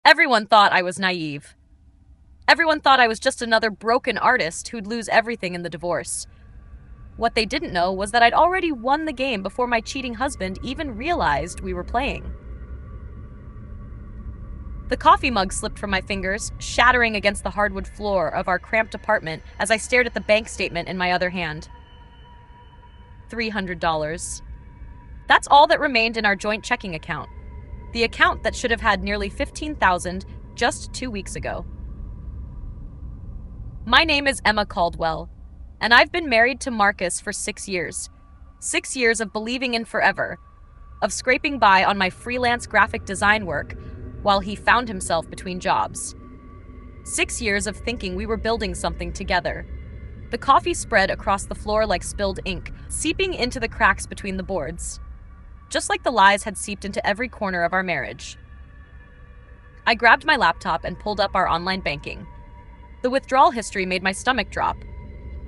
Everyone thought I was naive. Everyone thought I was just another broken artist who'd lose everything in the divorce. What they didn't know was that I'd already won the game before my cheating husband even realized we were playing. The coffee mug slipped from my fingers, shattering against the hardwood floor of our cramped apartment as I stared at the bank statement in my other hand. $300. That's all that remained in our joint checking account. The account that should have had nearly $15,000 just 2 weeks ago. My name is Emma Caldwell, and I've been married to Marcus for 6 years. 6 years of believing in forever, of scraping by on my freelance graphic design work while he found himself between jobs. 6 years of thinking we were building something together. The coffee spread across the floor like spilled ink, seeping into the cracks between the boards, just like the lies had seeped into every corner of our marriage. I grabbed my laptop and pulled up our online banking. The withdrawal history made my stomach drop.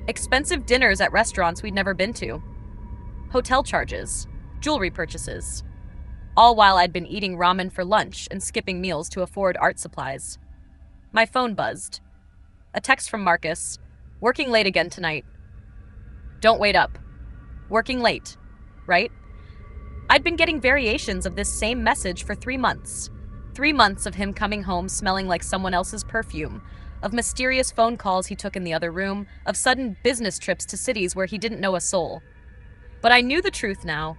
Expensive dinners at restaurants we'd never been to. Hotel charges, jewelry purchases. All while I'd been eating ramen for lunch and skipping meals to afford art supplies. My phone buzzed. A text from Marcus. Working late again tonight. Don't wait up. Working late, right? I'd been getting variations of this same message for 3 months. 3 months of him coming home smelling like someone else's perfume, of mysterious phone calls he took in the other room, of sudden business trips to cities where he didn't know a soul. But I knew the truth now.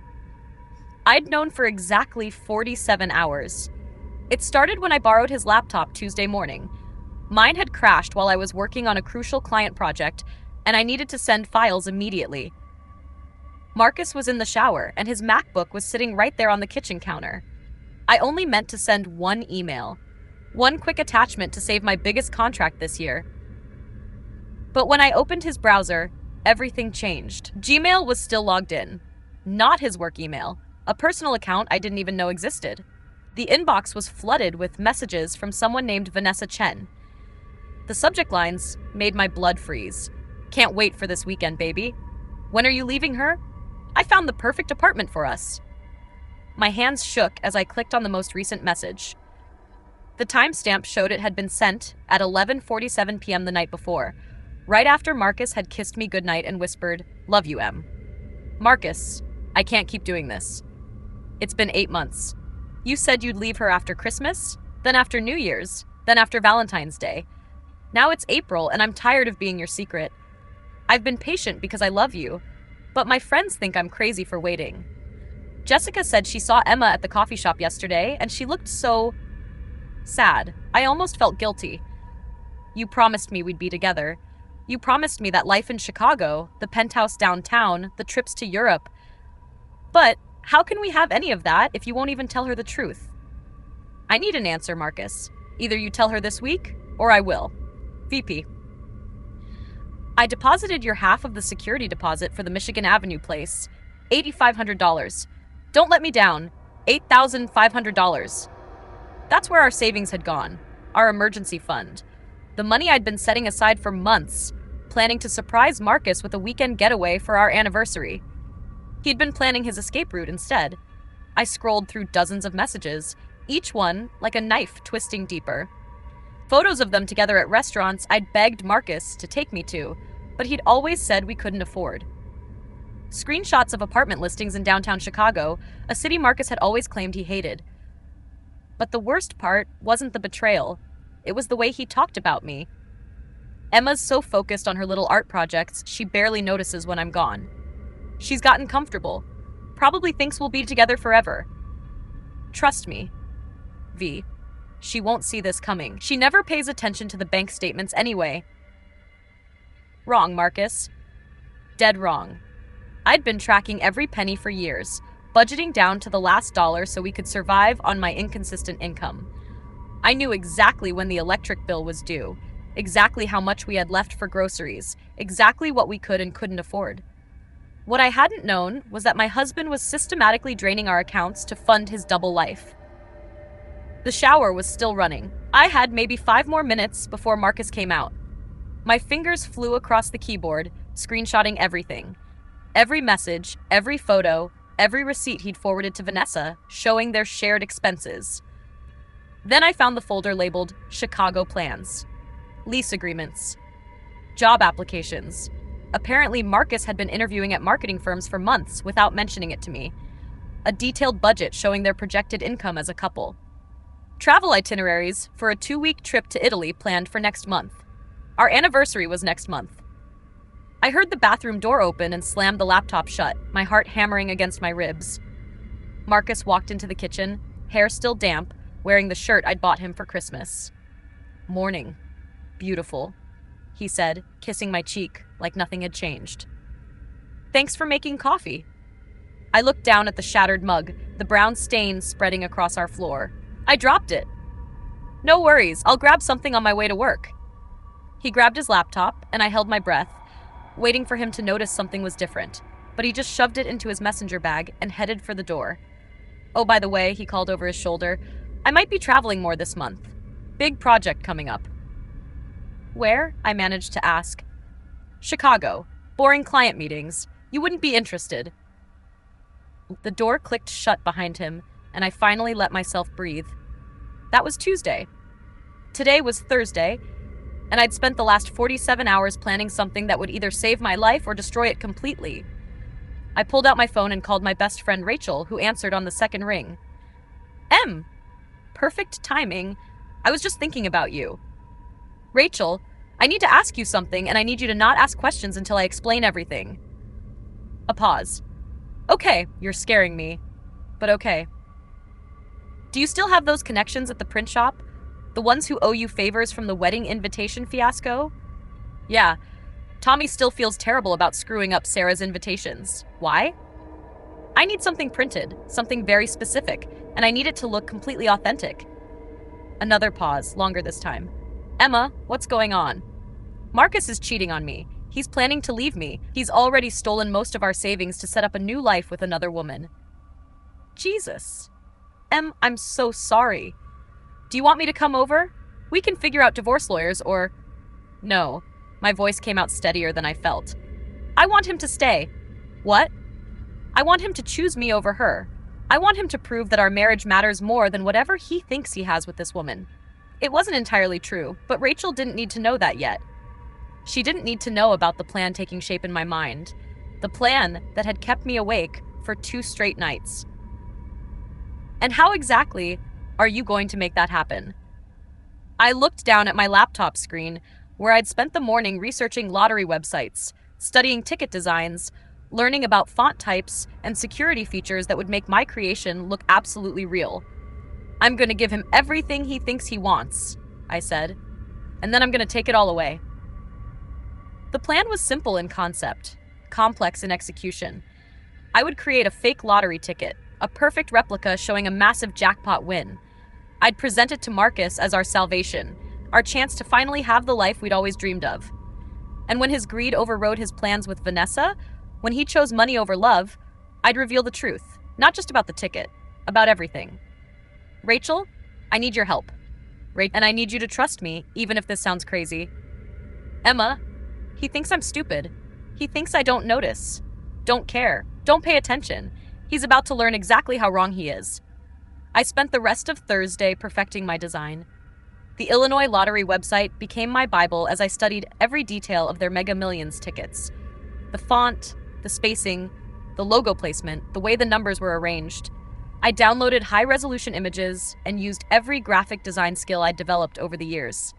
I'd known for exactly 47 hours. It started when I borrowed his laptop Tuesday morning. Mine had crashed while I was working on a crucial client project, and I needed to send files immediately. Marcus was in the shower, and his MacBook was sitting right there on the kitchen counter. I only meant to send one email. One quick attachment to save my biggest contract this year. But when I opened his browser, everything changed. Gmail was still logged in. Not his work email, a personal account I didn't even know existed. The inbox was flooded with messages from someone named Vanessa Chen. The subject lines made my blood freeze. Can't wait for this weekend, baby. When are you leaving her? I found the perfect apartment for us. My hands shook as I clicked on the most recent message. The timestamp showed it had been sent at 11:47 p.m. the night before, right after Marcus had kissed me goodnight and whispered, "Love you, Em." Marcus, I can't keep doing this. It's been 8 months. You said you'd leave her after Christmas, then after New Year's, then after Valentine's Day. Now it's April and I'm tired of being your secret. I've been patient because I love you, but my friends think I'm crazy for waiting. Jessica said she saw Emma at the coffee shop yesterday and she looked so sad. I almost felt guilty. You promised me we'd be together. You promised me that life in Chicago, the penthouse downtown, the trips to Europe. But how can we have any of that if you won't even tell her the truth? I need an answer, Marcus. Either you tell her this week, or I will. VP. I deposited your half of the security deposit for the Michigan Avenue place. $8,500. Don't let me down. $8,500. That's where our savings had gone. Our emergency fund. The money I'd been setting aside for months, planning to surprise Marcus with a weekend getaway for our anniversary. He'd been planning his escape route instead. I scrolled through dozens of messages, each one like a knife twisting deeper. Photos of them together at restaurants I'd begged Marcus to take me to, but he'd always said we couldn't afford. Screenshots of apartment listings in downtown Chicago, a city Marcus had always claimed he hated. But the worst part wasn't the betrayal. It was the way he talked about me. Emma's so focused on her little art projects, she barely notices when I'm gone. She's gotten comfortable. Probably thinks we'll be together forever. Trust me, V. She won't see this coming. She never pays attention to the bank statements anyway. Wrong, Marcus. Dead wrong. I'd been tracking every penny for years, budgeting down to the last dollar so we could survive on my inconsistent income. I knew exactly when the electric bill was due, exactly how much we had left for groceries, exactly what we could and couldn't afford. What I hadn't known was that my husband was systematically draining our accounts to fund his double life. The shower was still running. I had maybe 5 more minutes before Marcus came out. My fingers flew across the keyboard, screenshotting everything. Every message, every photo, every receipt he'd forwarded to Vanessa, showing their shared expenses. Then I found the folder labeled Chicago Plans, lease agreements, job applications. Apparently, Marcus had been interviewing at marketing firms for months without mentioning it to me. A detailed budget showing their projected income as a couple. Travel itineraries for a 2-week trip to Italy planned for next month. Our anniversary was next month. I heard the bathroom door open and slammed the laptop shut, my heart hammering against my ribs. Marcus walked into the kitchen, hair still damp, wearing the shirt I'd bought him for Christmas. "Morning. Beautiful," he said, kissing my cheek like nothing had changed. "Thanks for making coffee." I looked down at the shattered mug, the brown stains spreading across our floor. I dropped it. "No worries, I'll grab something on my way to work." He grabbed his laptop, and I held my breath, waiting for him to notice something was different, but he just shoved it into his messenger bag and headed for the door. "Oh, by the way," he called over his shoulder, "I might be traveling more this month. Big project coming up." "Where?" I managed to ask. "Chicago. Boring client meetings. You wouldn't be interested." The door clicked shut behind him, and I finally let myself breathe. That was Tuesday. Today was Thursday, and I'd spent the last 47 hours planning something that would either save my life or destroy it completely. I pulled out my phone and called my best friend Rachel, who answered on the second ring. "Em, perfect timing. I was just thinking about you." "Rachel, I need to ask you something, and I need you to not ask questions until I explain everything." A pause. "Okay, you're scaring me, but okay. Do you still have those connections at the print shop? The ones who owe you favors from the wedding invitation fiasco?" "Yeah. Tommy still feels terrible about screwing up Sarah's invitations. Why?" "I need something printed, something very specific, and I need it to look completely authentic." Another pause, longer this time. "Emma, what's going on?" "Marcus is cheating on me. He's planning to leave me. He's already stolen most of our savings to set up a new life with another woman." "Jesus. Em, I'm so sorry. Do you want me to come over? We can figure out divorce lawyers or—" "No." My voice came out steadier than I felt. "I want him to stay." "What?" "I want him to choose me over her. I want him to prove that our marriage matters more than whatever he thinks he has with this woman." It wasn't entirely true, but Rachel didn't need to know that yet. She didn't need to know about the plan taking shape in my mind. The plan that had kept me awake for 2 straight nights. "And how exactly are you going to make that happen?" I looked down at my laptop screen, where I'd spent the morning researching lottery websites, studying ticket designs, learning about font types and security features that would make my creation look absolutely real. "I'm going to give him everything he thinks he wants," I said, "and then I'm going to take it all away." The plan was simple in concept, complex in execution. I would create a fake lottery ticket, a perfect replica showing a massive jackpot win. I'd present it to Marcus as our salvation, our chance to finally have the life we'd always dreamed of. And when his greed overrode his plans with Vanessa, when he chose money over love, I'd reveal the truth, not just about the ticket, about everything. "Rachel, I need your help. And I need you to trust me, even if this sounds crazy." "Emma, he thinks I'm stupid. He thinks I don't notice, don't care, don't pay attention. He's about to learn exactly how wrong he is." I spent the rest of Thursday perfecting my design. The Illinois Lottery website became my Bible as I studied every detail of their Mega Millions tickets. The font, the spacing, the logo placement, the way the numbers were arranged. I downloaded high-resolution images and used every graphic design skill I'd developed over the years.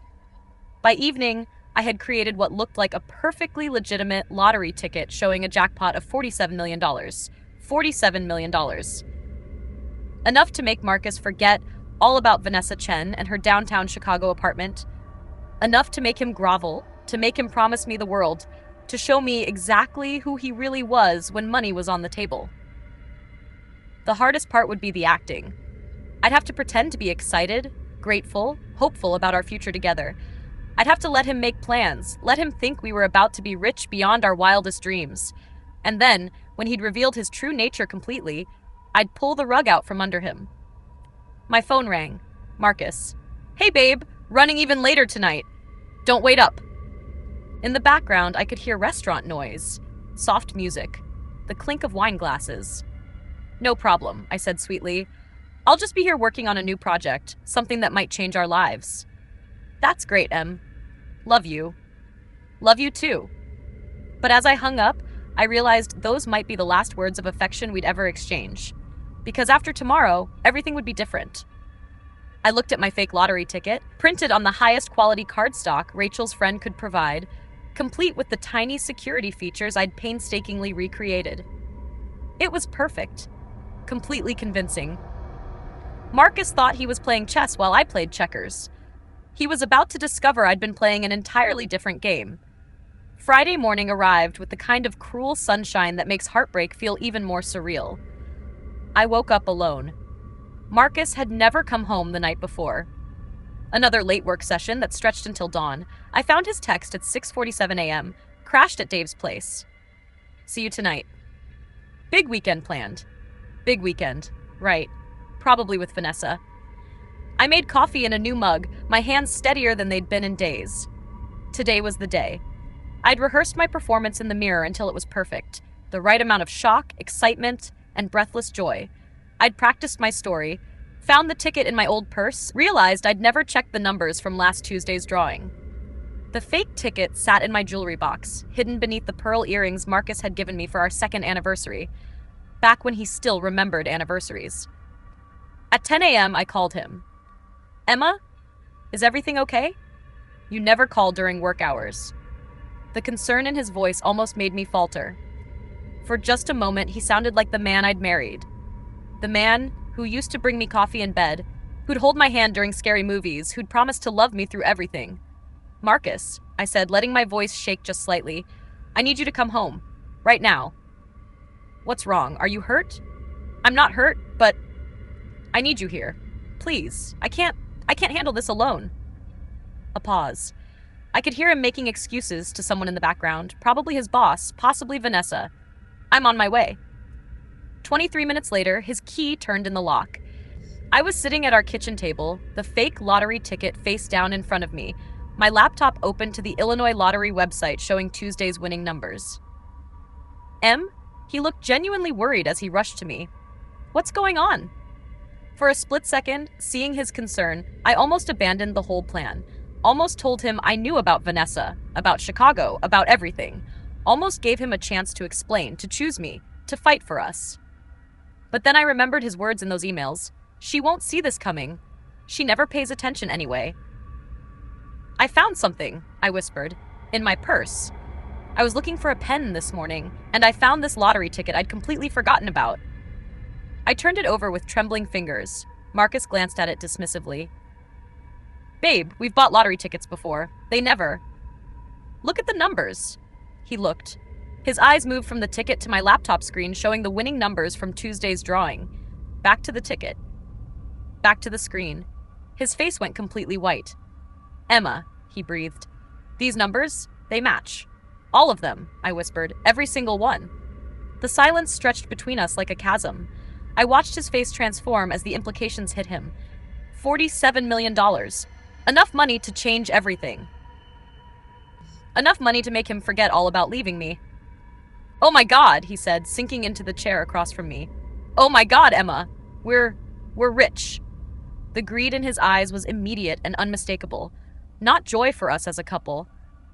By evening, I had created what looked like a perfectly legitimate lottery ticket showing a jackpot of $47 million. $47 million. Enough to make Marcus forget all about Vanessa Chen and her downtown Chicago apartment. Enough to make him grovel, to make him promise me the world, to show me exactly who he really was when money was on the table. The hardest part would be the acting. I'd have to pretend to be excited, grateful, hopeful about our future together. I'd have to let him make plans, let him think we were about to be rich beyond our wildest dreams. And then, when he'd revealed his true nature completely, I'd pull the rug out from under him. My phone rang. Marcus. "Hey babe, running even later tonight. Don't wait up." In the background, I could hear restaurant noise, soft music, the clink of wine glasses. "No problem," I said sweetly. I'll just be here working on a new project, something that might change our lives. That's great, Em. Love you. Love you too. But as I hung up, I realized those might be the last words of affection we'd ever exchange. Because after tomorrow, everything would be different. I looked at my fake lottery ticket, printed on the highest quality cardstock Rachel's friend could provide, complete with the tiny security features I'd painstakingly recreated. It was perfect. Completely convincing. Marcus thought he was playing chess while I played checkers. He was about to discover I'd been playing an entirely different game. Friday morning arrived with the kind of cruel sunshine that makes heartbreak feel even more surreal. I woke up alone. Marcus had never come home the night before. Another late work session that stretched until dawn. I found his text at 6:47 a.m., crashed at Dave's place. See you tonight. Big weekend planned. Big weekend. Right. Probably with Vanessa. I made coffee in a new mug, my hands steadier than they'd been in days. Today was the day. I'd rehearsed my performance in the mirror until it was perfect. The right amount of shock, excitement, and breathless joy. I'd practiced my story, found the ticket in my old purse, realized I'd never checked the numbers from last Tuesday's drawing. The fake ticket sat in my jewelry box, hidden beneath the pearl earrings Marcus had given me for our second anniversary, back when he still remembered anniversaries. At 10 a.m., I called him. Emma, is everything okay? You never call during work hours. The concern in his voice almost made me falter. For just a moment, he sounded like the man I'd married. The man who used to bring me coffee in bed, who'd hold my hand during scary movies, who'd promised to love me through everything. Marcus, I said, letting my voice shake just slightly, I need you to come home. Right now. What's wrong? Are you hurt? I'm not hurt, but I need you here. Please. I can't handle this alone. A pause. I could hear him making excuses to someone in the background, probably his boss, possibly Vanessa. I'm on my way. 23 minutes later, his key turned in the lock. I was sitting at our kitchen table, the fake lottery ticket face down in front of me, my laptop open to the Illinois Lottery website showing Tuesday's winning numbers. Em? He looked genuinely worried as he rushed to me. What's going on? For a split second, seeing his concern, I almost abandoned the whole plan. Almost told him I knew about Vanessa, about Chicago, about everything. Almost gave him a chance to explain, to choose me, to fight for us. But then I remembered his words in those emails. She won't see this coming. She never pays attention anyway. I found something, I whispered, in my purse. I was looking for a pen this morning, and I found this lottery ticket I'd completely forgotten about. I turned it over with trembling fingers. Marcus glanced at it dismissively. Babe, we've bought lottery tickets before. They never. Look at the numbers. He looked. His eyes moved from the ticket to my laptop screen showing the winning numbers from Tuesday's drawing. Back to the ticket. Back to the screen. His face went completely white. Emma, he breathed. These numbers, they match. All of them, I whispered. Every single one. The silence stretched between us like a chasm. I watched his face transform as the implications hit him. $47 million. Enough money to change everything. Enough money to make him forget all about leaving me. Oh my God, he said, sinking into the chair across from me. Oh my God, Emma. We're rich. The greed in his eyes was immediate and unmistakable. Not joy for us as a couple.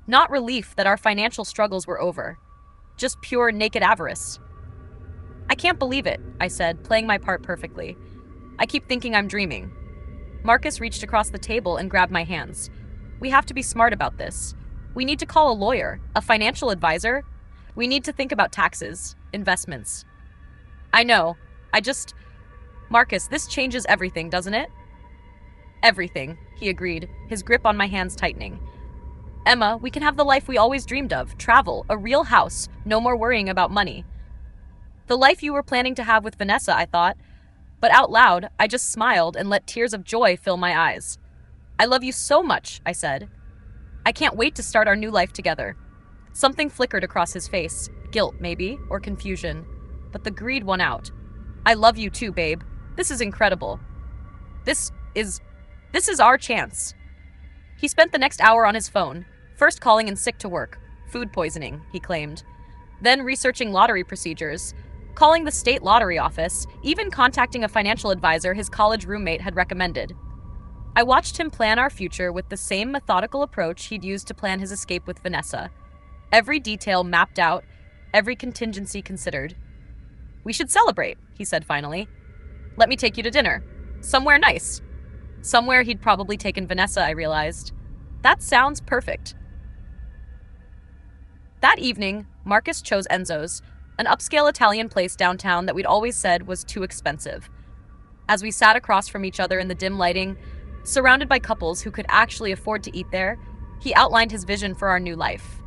Not relief that our financial struggles were over. Just pure naked avarice. I can't believe it, I said, playing my part perfectly. I keep thinking I'm dreaming. Marcus reached across the table and grabbed my hands. We have to be smart about this. We need to call a lawyer, a financial advisor. We need to think about taxes, investments. I know. Marcus, this changes everything, doesn't it? Everything, he agreed, his grip on my hands tightening. Emma, we can have the life we always dreamed of. Travel, a real house, no more worrying about money. The life you were planning to have with Vanessa, I thought. But out loud, I just smiled and let tears of joy fill my eyes. I love you so much, I said. I can't wait to start our new life together. Something flickered across his face. Guilt, maybe, or confusion. But the greed won out. I love you too, babe. This is incredible. This is our chance. He spent the next hour on his phone, first calling in sick to work. Food poisoning, he claimed. Then researching lottery procedures. calling the state lottery office, even contacting a financial advisor his college roommate had recommended. I watched him plan our future with the same methodical approach he'd used to plan his escape with Vanessa. Every detail mapped out, every contingency considered. "We should celebrate," he said finally. "Let me take you to dinner. Somewhere nice." Somewhere he'd probably taken Vanessa, I realized. That sounds perfect. That evening, Marcus chose Enzo's, an upscale Italian place downtown that we'd always said was too expensive. As we sat across from each other in the dim lighting, surrounded by couples who could actually afford to eat there, he outlined his vision for our new life.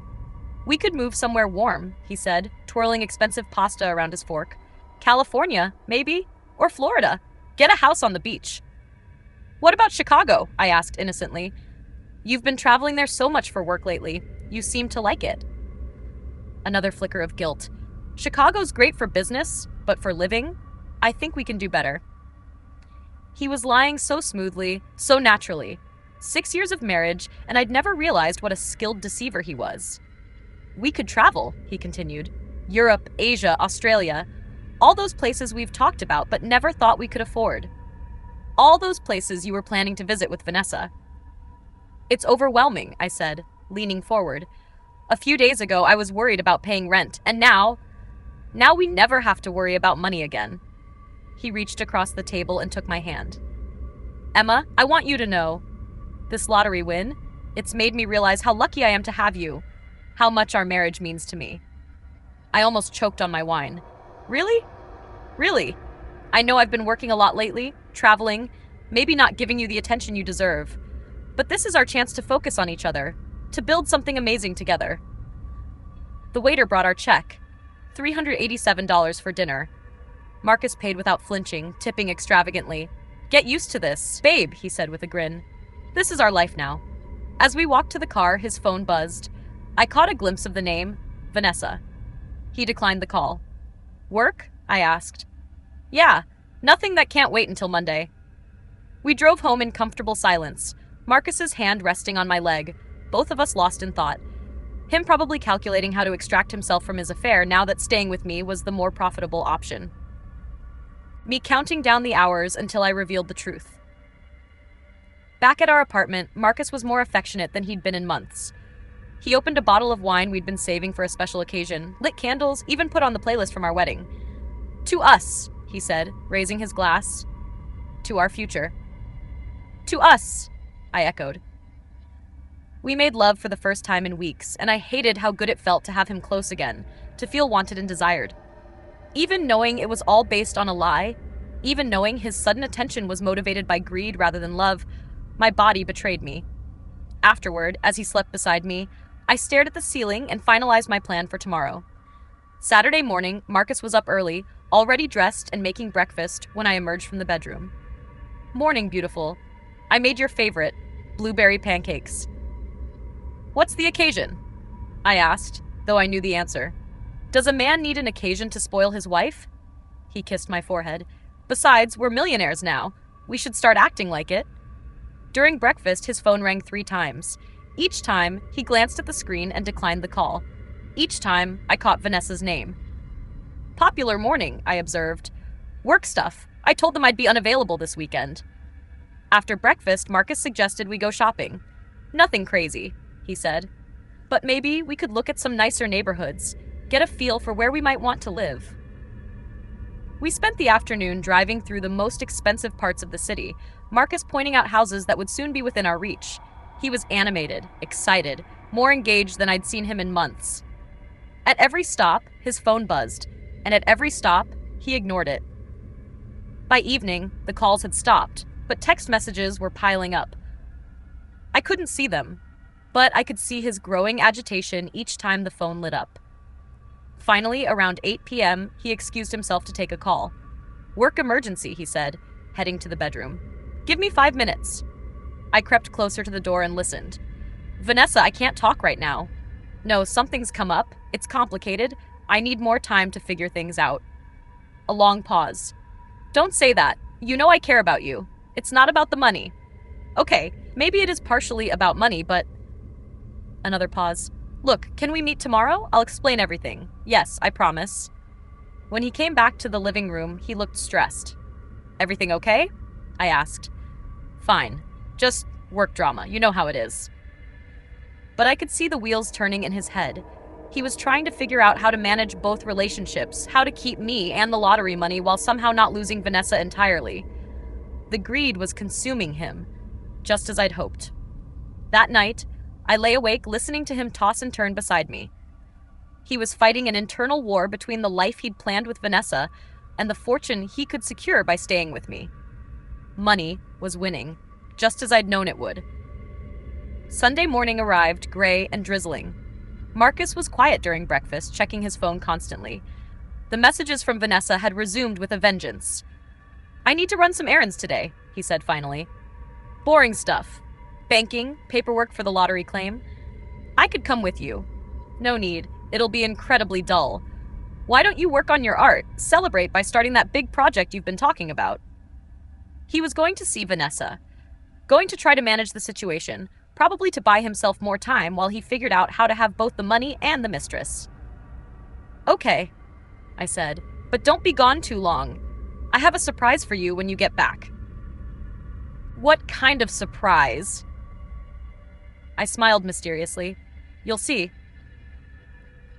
"We could move somewhere warm," he said, twirling expensive pasta around his fork. "California, maybe? Or Florida. Get a house on the beach." "What about Chicago?" I asked innocently. "You've been traveling there so much for work lately. You seem to like it." Another flicker of guilt. "Chicago's great for business, but for living, I think we can do better." He was lying so smoothly, so naturally. 6 years of marriage, and I'd never realized what a skilled deceiver he was. "We could travel," he continued. "Europe, Asia, Australia. All those places we've talked about but never thought we could afford. All those places you were planning to visit with Vanessa." "It's overwhelming," I said, leaning forward. "A few days ago I was worried about paying rent, and now we never have to worry about money again." He reached across the table and took my hand. "Emma, I want you to know, this lottery win, it's made me realize how lucky I am to have you, how much our marriage means to me." I almost choked on my wine. "Really? Really? I know I've been working a lot lately, traveling, maybe not giving you the attention you deserve. But this is our chance to focus on each other, to build something amazing together." The waiter brought our check. $387 for dinner. Marcus paid without flinching, tipping extravagantly. "Get used to this, babe," he said with a grin. "This is our life now." As we walked to the car, his phone buzzed. I caught a glimpse of the name, Vanessa. He declined the call. "Work?" I asked. "Yeah, nothing that can't wait until Monday." We drove home in comfortable silence, Marcus's hand resting on my leg, both of us lost in thought. Him probably calculating how to extract himself from his affair now that staying with me was the more profitable option. Me counting down the hours until I revealed the truth. Back at our apartment, Marcus was more affectionate than he'd been in months. He opened a bottle of wine we'd been saving for a special occasion, lit candles, even put on the playlist from our wedding. "To us," he said, raising his glass. "To our future." "To us," I echoed. We made love for the first time in weeks, and I hated how good it felt to have him close again, to feel wanted and desired. Even knowing it was all based on a lie, even knowing his sudden attention was motivated by greed rather than love, my body betrayed me. Afterward, as he slept beside me, I stared at the ceiling and finalized my plan for tomorrow. Saturday morning, Marcus was up early, already dressed and making breakfast when I emerged from the bedroom. "Morning, beautiful. I made your favorite, blueberry pancakes." "What's the occasion?" I asked, though I knew the answer. "Does a man need an occasion to spoil his wife?" He kissed my forehead. "Besides, we're millionaires now. We should start acting like it." During breakfast, his phone rang 3 times. Each time, he glanced at the screen and declined the call. Each time, I caught Vanessa's name. "Popular morning," I observed. "Work stuff. I told them I'd be unavailable this weekend." After breakfast, Marcus suggested we go shopping. "Nothing crazy," he said. "But maybe we could look at some nicer neighborhoods, get a feel for where we might want to live." We spent the afternoon driving through the most expensive parts of the city, Marcus pointing out houses that would soon be within our reach. He was animated, excited, more engaged than I'd seen him in months. At every stop, his phone buzzed, and at every stop, he ignored it. By evening, the calls had stopped, but text messages were piling up. I couldn't see them, but I could see his growing agitation each time the phone lit up. Finally, around 8 p.m., he excused himself to take a call. "Work emergency," he said, heading to the bedroom. "Give me 5 minutes." I crept closer to the door and listened. "Vanessa, I can't talk right now." "No, something's come up. It's complicated. I need more time to figure things out." A long pause. "Don't say that. You know I care about you. It's not about the money." "Okay, maybe it is partially about money, but..." Another pause. "Look, can we meet tomorrow? I'll explain everything. Yes, I promise." When he came back to the living room, he looked stressed. "Everything okay?" I asked. "Fine. Just work drama. You know how it is." But I could see the wheels turning in his head. He was trying to figure out how to manage both relationships, how to keep me and the lottery money while somehow not losing Vanessa entirely. The greed was consuming him, just as I'd hoped. That night, I lay awake listening to him toss and turn beside me. He was fighting an internal war between the life he'd planned with Vanessa and the fortune he could secure by staying with me. Money was winning, just as I'd known it would. Sunday morning arrived, gray and drizzling. Marcus was quiet during breakfast, checking his phone constantly. The messages from Vanessa had resumed with a vengeance. "I need to run some errands today," he said finally. "Boring stuff. Banking, paperwork for the lottery claim. I could come with you." "No need. It'll be incredibly dull." "Why don't you work on your art? Celebrate by starting that big project you've been talking about." He was going to see Vanessa, going to try to manage the situation, probably to buy himself more time while he figured out how to have both the money and the mistress. "Okay," I said, "but don't be gone too long. I have a surprise for you when you get back." "What kind of surprise?" I smiled mysteriously. "You'll see."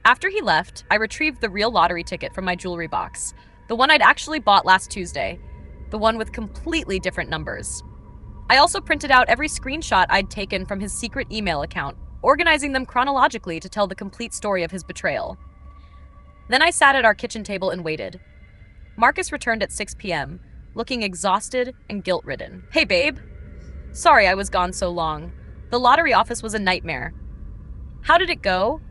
After he left, I retrieved the real lottery ticket from my jewelry box, the one I'd actually bought last Tuesday, the one with completely different numbers. I also printed out every screenshot I'd taken from his secret email account, organizing them chronologically to tell the complete story of his betrayal. Then I sat at our kitchen table and waited. Marcus returned at 6 p.m., looking exhausted and guilt-ridden. "Hey, babe. Sorry I was gone so long. The lottery office was a nightmare." "How did it go?"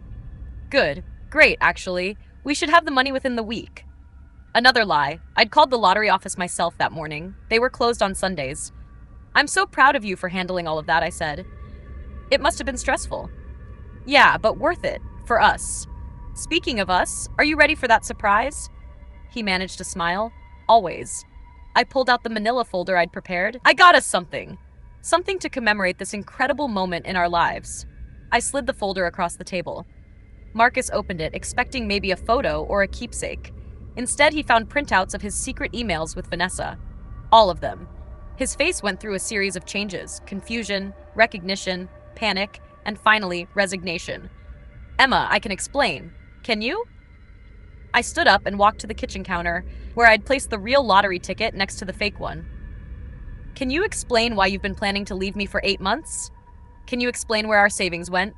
"Good. Great, actually. We should have the money within the week." Another lie. I'd called the lottery office myself that morning. They were closed on Sundays. "I'm so proud of you for handling all of that," I said. "It must have been stressful." "Yeah, but worth it. For us. Speaking of us, are you ready for that surprise?" He managed to smile. "Always." I pulled out the manila folder I'd prepared. "I got us something. Something to commemorate this incredible moment in our lives." I slid the folder across the table. Marcus opened it, expecting maybe a photo or a keepsake. Instead, he found printouts of his secret emails with Vanessa. All of them. His face went through a series of changes: confusion, recognition, panic, and finally, resignation. "Emma, I can explain. Can you?" I stood up and walked to the kitchen counter, where I'd placed the real lottery ticket next to the fake one. "Can you explain why you've been planning to leave me for 8 months? Can you explain where our savings went?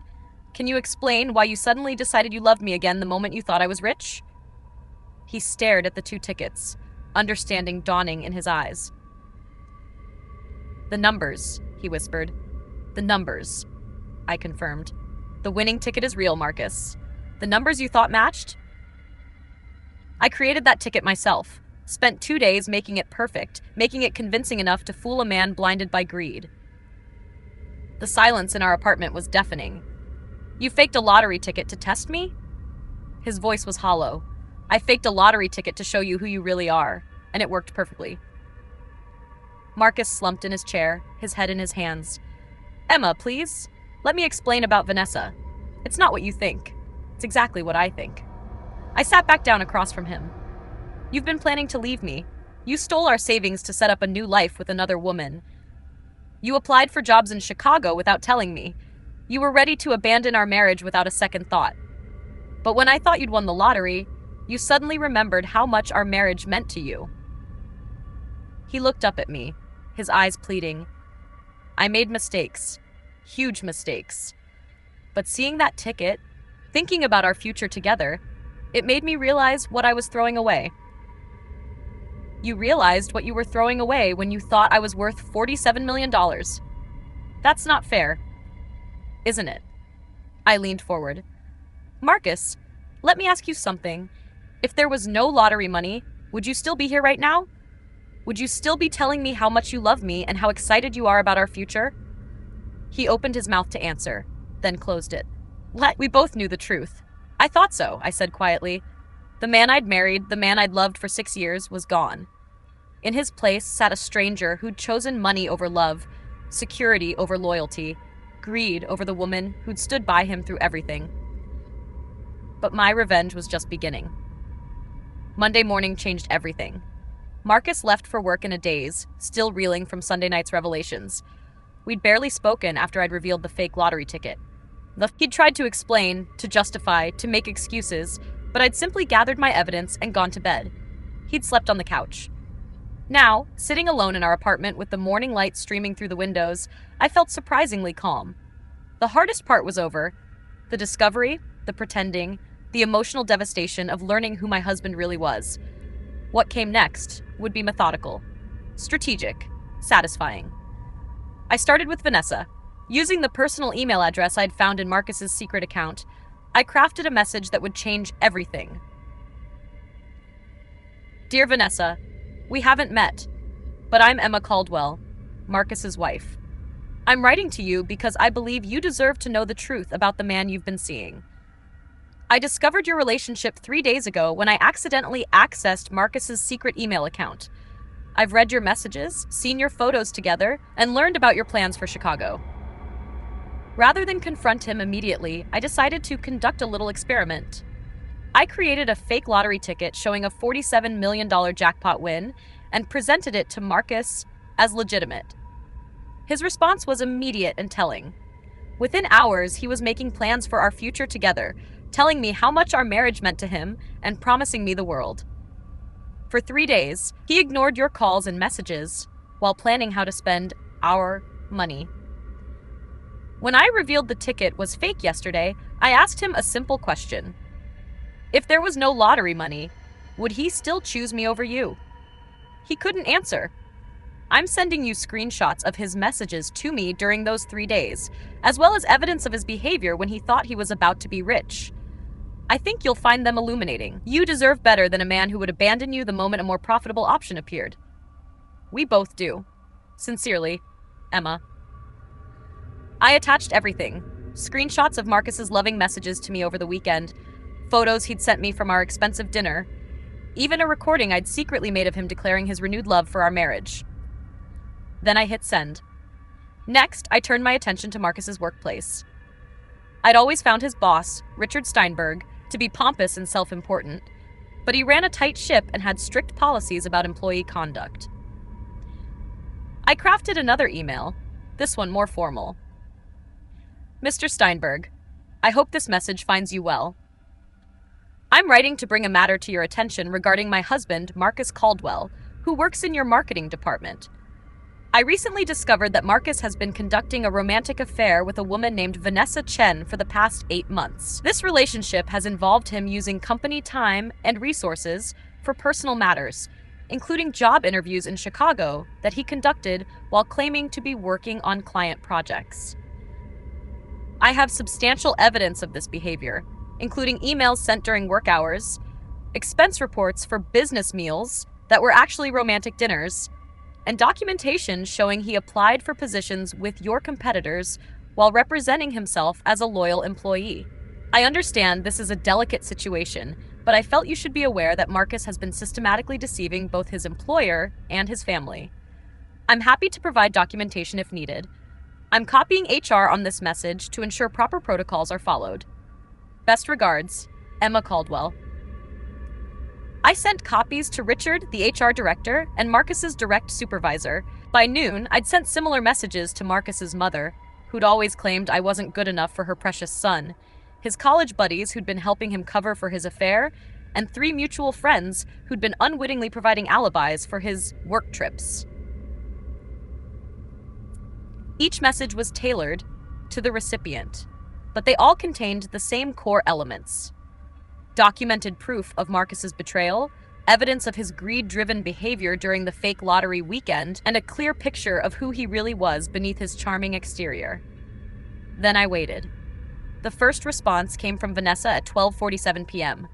Can you explain why you suddenly decided you loved me again the moment you thought I was rich?" He stared at the 2 tickets, understanding dawning in his eyes. "The numbers," he whispered. "The numbers," I confirmed. "The winning ticket is real, Marcus. The numbers you thought matched? I created that ticket myself. Spent 2 days making it perfect, making it convincing enough to fool a man blinded by greed." The silence in our apartment was deafening. "You faked a lottery ticket to test me?" His voice was hollow. "I faked a lottery ticket to show you who you really are, and it worked perfectly." Marcus slumped in his chair, his head in his hands. "Emma, please. Let me explain about Vanessa. It's not what you think. It's exactly what I think." I sat back down across from him. "You've been planning to leave me. You stole our savings to set up a new life with another woman. You applied for jobs in Chicago without telling me. You were ready to abandon our marriage without a second thought. But when I thought you'd won the lottery, you suddenly remembered how much our marriage meant to you." He looked up at me, his eyes pleading. "I made mistakes. Huge mistakes. But seeing that ticket, thinking about our future together, it made me realize what I was throwing away." "You realized what you were throwing away when you thought I was worth $47 million. That's not fair, isn't it?" I leaned forward. "Marcus, let me ask you something. If there was no lottery money, would you still be here right now? Would you still be telling me how much you love me and how excited you are about our future?" He opened his mouth to answer, then closed it. We both knew the truth. "I thought so," I said quietly. The man I'd married, the man I'd loved for 6 years, was gone. In his place sat a stranger who'd chosen money over love, security over loyalty, greed over the woman who'd stood by him through everything. But my revenge was just beginning. Monday morning changed everything. Marcus left for work in a daze, still reeling from Sunday night's revelations. We'd barely spoken after I'd revealed the fake lottery ticket. He'd tried to explain, to justify, to make excuses, but I'd simply gathered my evidence and gone to bed. He'd slept on the couch. Now, sitting alone in our apartment with the morning light streaming through the windows, I felt surprisingly calm. The hardest part was over. The discovery, the pretending, the emotional devastation of learning who my husband really was. What came next would be methodical, strategic, satisfying. I started with Vanessa. Using the personal email address I'd found in Marcus's secret account, I crafted a message that would change everything. Dear Vanessa, we haven't met, but I'm Emma Caldwell, Marcus's wife. I'm writing to you because I believe you deserve to know the truth about the man you've been seeing. I discovered your relationship 3 days ago when I accidentally accessed Marcus's secret email account. I've read your messages, seen your photos together, and learned about your plans for Chicago. Rather than confront him immediately, I decided to conduct a little experiment. I created a fake lottery ticket showing a $47 million jackpot win and presented it to Marcus as legitimate. His response was immediate and telling. Within hours, he was making plans for our future together, telling me how much our marriage meant to him and promising me the world. For 3 days, he ignored your calls and messages while planning how to spend our money. When I revealed the ticket was fake yesterday, I asked him a simple question. If there was no lottery money, would he still choose me over you? He couldn't answer. I'm sending you screenshots of his messages to me during those 3 days, as well as evidence of his behavior when he thought he was about to be rich. I think you'll find them illuminating. You deserve better than a man who would abandon you the moment a more profitable option appeared. We both do. Sincerely, Emma. I attached everything. Screenshots of Marcus's loving messages to me over the weekend, photos he'd sent me from our expensive dinner, even a recording I'd secretly made of him declaring his renewed love for our marriage. Then I hit send. Next, I turned my attention to Marcus's workplace. I'd always found his boss, Richard Steinberg, to be pompous and self-important, but he ran a tight ship and had strict policies about employee conduct. I crafted another email, this one more formal. Mr. Steinberg, I hope this message finds you well. I'm writing to bring a matter to your attention regarding my husband, Marcus Caldwell, who works in your marketing department. I recently discovered that Marcus has been conducting a romantic affair with a woman named Vanessa Chen for the past 8 months. This relationship has involved him using company time and resources for personal matters, including job interviews in Chicago that he conducted while claiming to be working on client projects. I have substantial evidence of this behavior, including emails sent during work hours, expense reports for business meals that were actually romantic dinners, and documentation showing he applied for positions with your competitors while representing himself as a loyal employee. I understand this is a delicate situation, but I felt you should be aware that Marcus has been systematically deceiving both his employer and his family. I'm happy to provide documentation if needed. I'm copying HR on this message to ensure proper protocols are followed. Best regards, Emma Caldwell. I sent copies to Richard, the HR director, and Marcus's direct supervisor. By noon, I'd sent similar messages to Marcus's mother, who'd always claimed I wasn't good enough for her precious son, his college buddies who'd been helping him cover for his affair, and 3 mutual friends who'd been unwittingly providing alibis for his work trips. Each message was tailored to the recipient, but they all contained the same core elements. Documented proof of Marcus's betrayal, evidence of his greed-driven behavior during the fake lottery weekend, and a clear picture of who he really was beneath his charming exterior. Then I waited. The first response came from Vanessa at 12:47 p.m.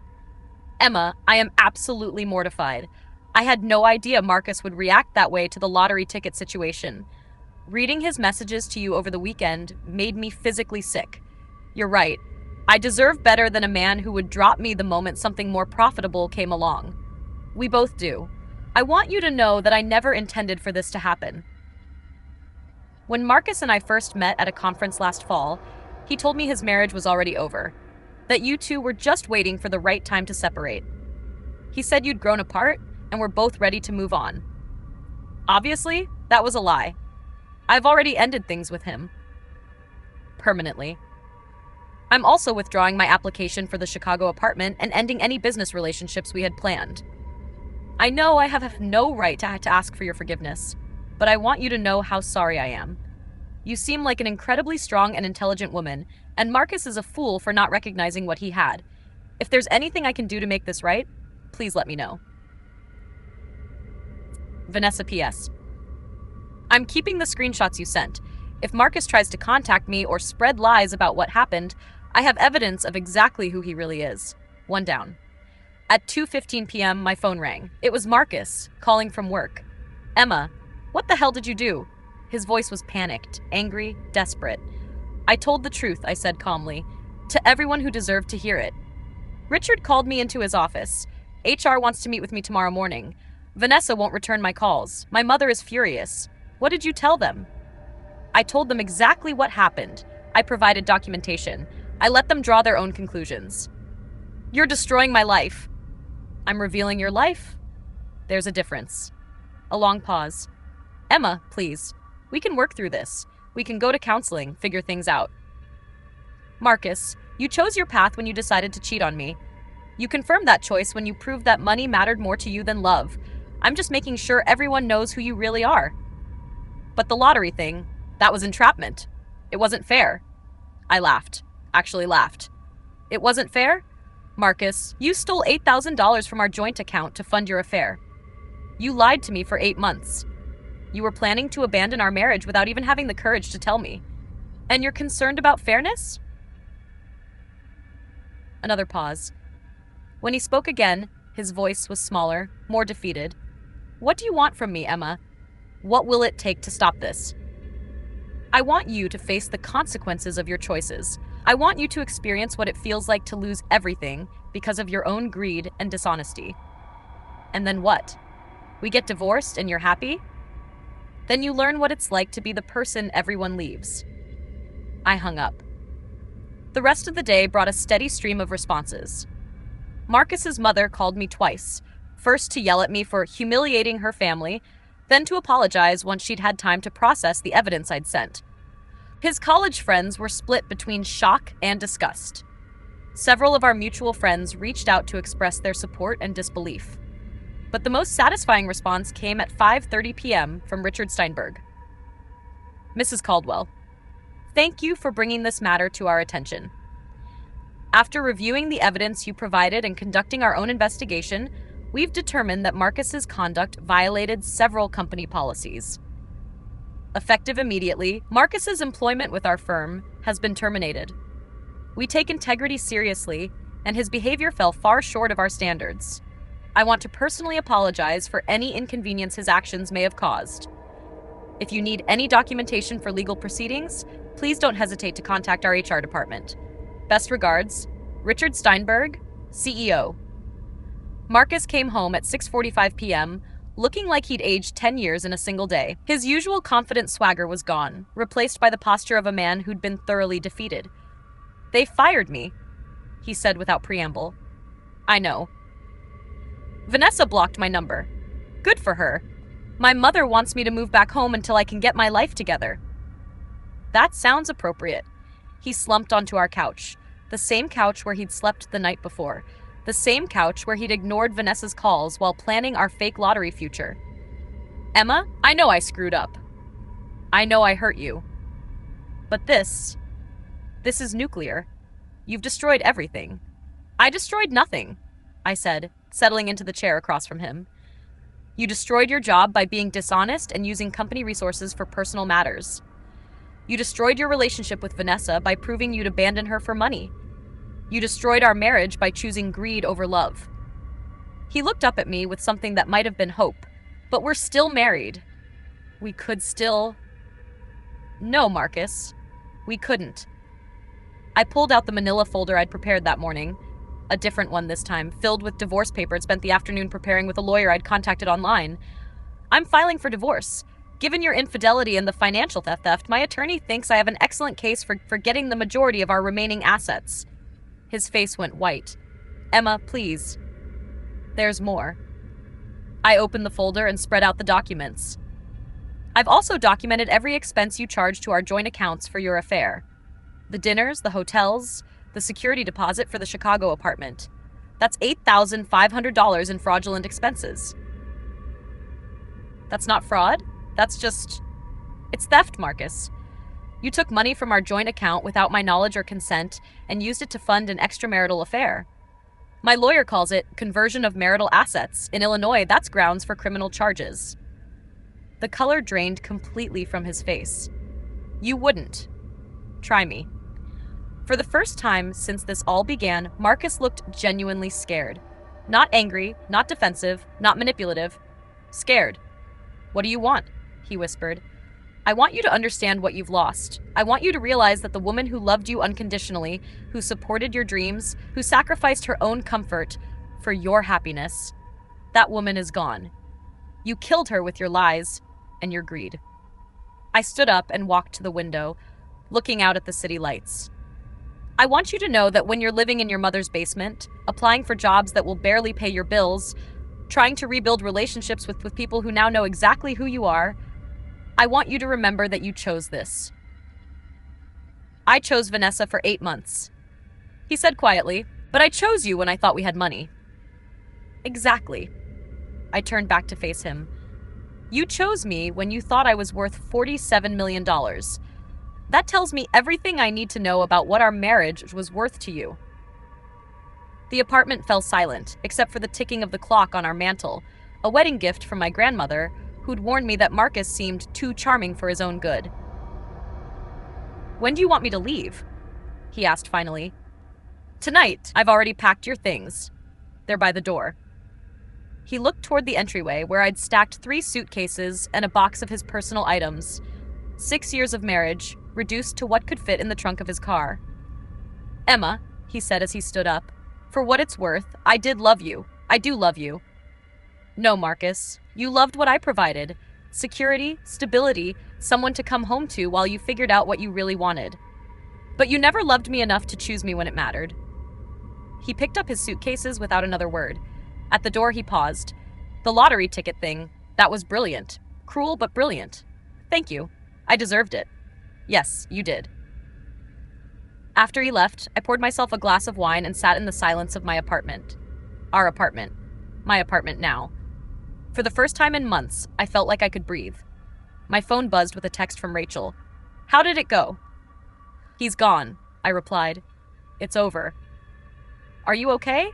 Emma, I am absolutely mortified. I had no idea Marcus would react that way to the lottery ticket situation. Reading his messages to you over the weekend made me physically sick. You're right. I deserve better than a man who would drop me the moment something more profitable came along. We both do. I want you to know that I never intended for this to happen. When Marcus and I first met at a conference last fall, he told me his marriage was already over, that you two were just waiting for the right time to separate. He said you'd grown apart and were both ready to move on. Obviously, that was a lie. I've already ended things with him. Permanently. I'm also withdrawing my application for the Chicago apartment and ending any business relationships we had planned. I know I have no right to ask for your forgiveness, but I want you to know how sorry I am. You seem like an incredibly strong and intelligent woman, and Marcus is a fool for not recognizing what he had. If there's anything I can do to make this right, please let me know. Vanessa P.S. I'm keeping the screenshots you sent. If Marcus tries to contact me or spread lies about what happened, I have evidence of exactly who he really is. One down. At 2:15 p.m., my phone rang. It was Marcus, calling from work. Emma, what the hell did you do? His voice was panicked, angry, desperate. I told the truth, I said calmly, to everyone who deserved to hear it. Richard called me into his office. HR wants to meet with me tomorrow morning. Vanessa won't return my calls. My mother is furious. What did you tell them? I told them exactly what happened. I provided documentation. I let them draw their own conclusions. You're destroying my life. I'm revealing your life? There's a difference. A long pause. Emma, please. We can work through this. We can go to counseling, figure things out. Marcus, you chose your path when you decided to cheat on me. You confirmed that choice when you proved that money mattered more to you than love. I'm just making sure everyone knows who you really are. But the lottery thing, that was entrapment. It wasn't fair. I laughed. Actually laughed. It wasn't fair? Marcus, you stole $8,000 from our joint account to fund your affair. You lied to me for 8 months. You were planning to abandon our marriage without even having the courage to tell me. And you're concerned about fairness? Another pause. When he spoke again, his voice was smaller, more defeated. What do you want from me, Emma? What will it take to stop this? I want you to face the consequences of your choices. I want you to experience what it feels like to lose everything because of your own greed and dishonesty. And then what? We get divorced and you're happy? Then you learn what it's like to be the person everyone leaves. I hung up. The rest of the day brought a steady stream of responses. Marcus's mother called me twice, first to yell at me for humiliating her family, then to apologize once she'd had time to process the evidence I'd sent. His college friends were split between shock and disgust. Several of our mutual friends reached out to express their support and disbelief. But the most satisfying response came at 5:30 p.m. from Richard Steinberg. Mrs. Caldwell, thank you for bringing this matter to our attention. After reviewing the evidence you provided and conducting our own investigation, we've determined that Marcus's conduct violated several company policies. Effective immediately, Marcus's employment with our firm has been terminated. We take integrity seriously, and his behavior fell far short of our standards. I want to personally apologize for any inconvenience his actions may have caused. If you need any documentation for legal proceedings, please don't hesitate to contact our HR department. Best regards, Richard Steinberg, CEO. Marcus came home at 6:45 p.m., looking like he'd aged 10 years in a single day. His usual confident swagger was gone, replaced by the posture of a man who'd been thoroughly defeated. They fired me, he said without preamble. I know. Vanessa blocked my number. Good for her. My mother wants me to move back home until I can get my life together. That sounds appropriate. He slumped onto our couch, the same couch where he'd slept the night before, the same couch where he'd ignored Vanessa's calls while planning our fake lottery future. Emma, I know I screwed up. I know I hurt you. But this is nuclear. You've destroyed everything. I destroyed nothing, I said, settling into the chair across from him. You destroyed your job by being dishonest and using company resources for personal matters. You destroyed your relationship with Vanessa by proving you'd abandon her for money. You destroyed our marriage by choosing greed over love. He looked up at me with something that might have been hope, but we're still married. We could still... No, Marcus. We couldn't. I pulled out the manila folder I'd prepared that morning, a different one this time, filled with divorce papers I'd spent the afternoon preparing with a lawyer I'd contacted online. I'm filing for divorce. Given your infidelity and the financial theft, my attorney thinks I have an excellent case for getting the majority of our remaining assets. His face went white. Emma, please. There's more. I opened the folder and spread out the documents. I've also documented every expense you charged to our joint accounts for your affair. The dinners, the hotels, the security deposit for the Chicago apartment. That's $8,500 in fraudulent expenses. That's not fraud. It's theft, Marcus. You took money from our joint account without my knowledge or consent and used it to fund an extramarital affair. My lawyer calls it conversion of marital assets. In Illinois, that's grounds for criminal charges. The color drained completely from his face. You wouldn't. Try me. For the first time since this all began, Marcus looked genuinely scared. Not angry, not defensive, not manipulative. Scared. What do you want? He whispered. I want you to understand what you've lost. I want you to realize that the woman who loved you unconditionally, who supported your dreams, who sacrificed her own comfort for your happiness, that woman is gone. You killed her with your lies and your greed. I stood up and walked to the window, looking out at the city lights. I want you to know that when you're living in your mother's basement, applying for jobs that will barely pay your bills, trying to rebuild relationships with people who now know exactly who you are, I want you to remember that you chose this. I chose Vanessa for 8 months. He said quietly, but I chose you when I thought we had money. Exactly. I turned back to face him. You chose me when you thought I was worth $47 million. That tells me everything I need to know about what our marriage was worth to you. The apartment fell silent, except for the ticking of the clock on our mantel, a wedding gift from my grandmother, who'd warned me that Marcus seemed too charming for his own good. When do you want me to leave? He asked finally. Tonight. I've already packed your things. They're by the door. He looked toward the entryway, where I'd stacked 3 suitcases and a box of his personal items. 6 years of marriage, reduced to what could fit in the trunk of his car. Emma, he said as he stood up, for what it's worth, I did love you. I do love you. No, Marcus. You loved what I provided. Security, stability, someone to come home to while you figured out what you really wanted. But you never loved me enough to choose me when it mattered. He picked up his suitcases without another word. At the door, he paused. The lottery ticket thing, that was brilliant. Cruel, but brilliant. Thank you. I deserved it. Yes, you did. After he left, I poured myself a glass of wine and sat in the silence of my apartment. Our apartment. My apartment now. For the first time in months, I felt like I could breathe. My phone buzzed with a text from Rachel. How did it go? He's gone, I replied. It's over. Are you okay?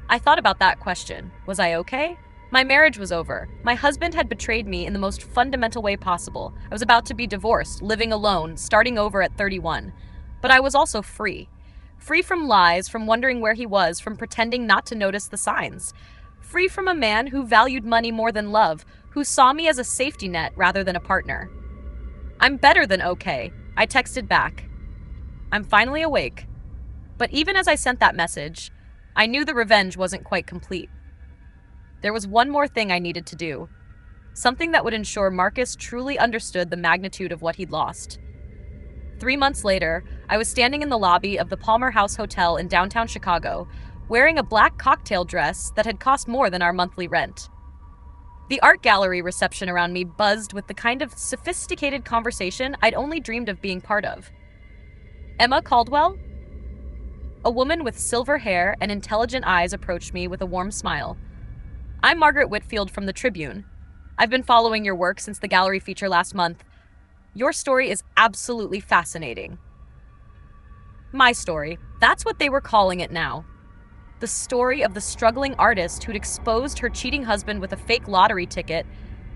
I thought about that question. Was I okay? My marriage was over. My husband had betrayed me in the most fundamental way possible. I was about to be divorced, living alone, starting over at 31. But I was also free. Free from lies, from wondering where he was, from pretending not to notice the signs. Free from a man who valued money more than love, who saw me as a safety net rather than a partner. I'm better than okay, I texted back. I'm finally awake. But even as I sent that message, I knew the revenge wasn't quite complete. There was one more thing I needed to do. Something that would ensure Marcus truly understood the magnitude of what he'd lost. 3 months later, I was standing in the lobby of the Palmer House Hotel in downtown Chicago, wearing a black cocktail dress that had cost more than our monthly rent. The art gallery reception around me buzzed with the kind of sophisticated conversation I'd only dreamed of being part of. Emma Caldwell? A woman with silver hair and intelligent eyes approached me with a warm smile. I'm Margaret Whitfield from the Tribune. I've been following your work since the gallery feature last month. Your story is absolutely fascinating. My story. That's what they were calling it now. The story of the struggling artist who'd exposed her cheating husband with a fake lottery ticket,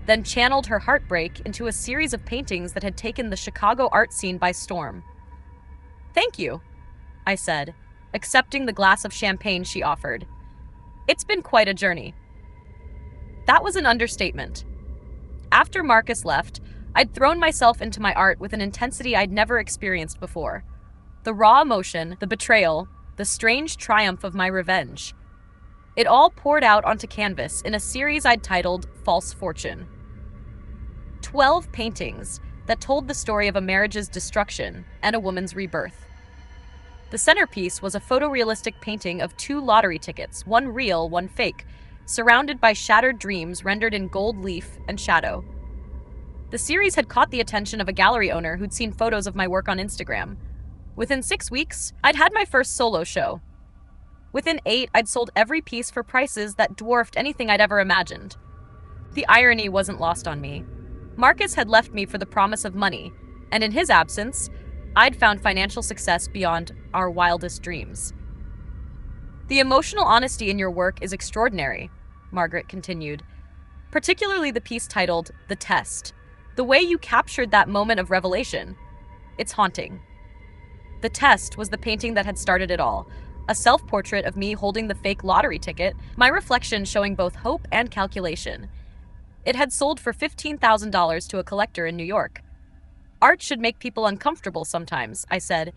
then channeled her heartbreak into a series of paintings that had taken the Chicago art scene by storm. Thank you, I said, accepting the glass of champagne she offered. It's been quite a journey. That was an understatement. After Marcus left, I'd thrown myself into my art with an intensity I'd never experienced before. The raw emotion, the betrayal, the strange triumph of my revenge. It all poured out onto canvas in a series I'd titled False Fortune. 12 paintings that told the story of a marriage's destruction and a woman's rebirth. The centerpiece was a photorealistic painting of two lottery tickets, one real, one fake, surrounded by shattered dreams rendered in gold leaf and shadow. The series had caught the attention of a gallery owner who'd seen photos of my work on Instagram. Within 6 weeks, I'd had my first solo show. Within 8, I'd sold every piece for prices that dwarfed anything I'd ever imagined. The irony wasn't lost on me. Marcus had left me for the promise of money, and in his absence, I'd found financial success beyond our wildest dreams. The emotional honesty in your work is extraordinary, Margaret continued, particularly the piece titled The Test. The way you captured that moment of revelation. It's haunting. The Test was the painting that had started it all, a self-portrait of me holding the fake lottery ticket, my reflection showing both hope and calculation. It had sold for $15,000 to a collector in New York. Art should make people uncomfortable sometimes, I said.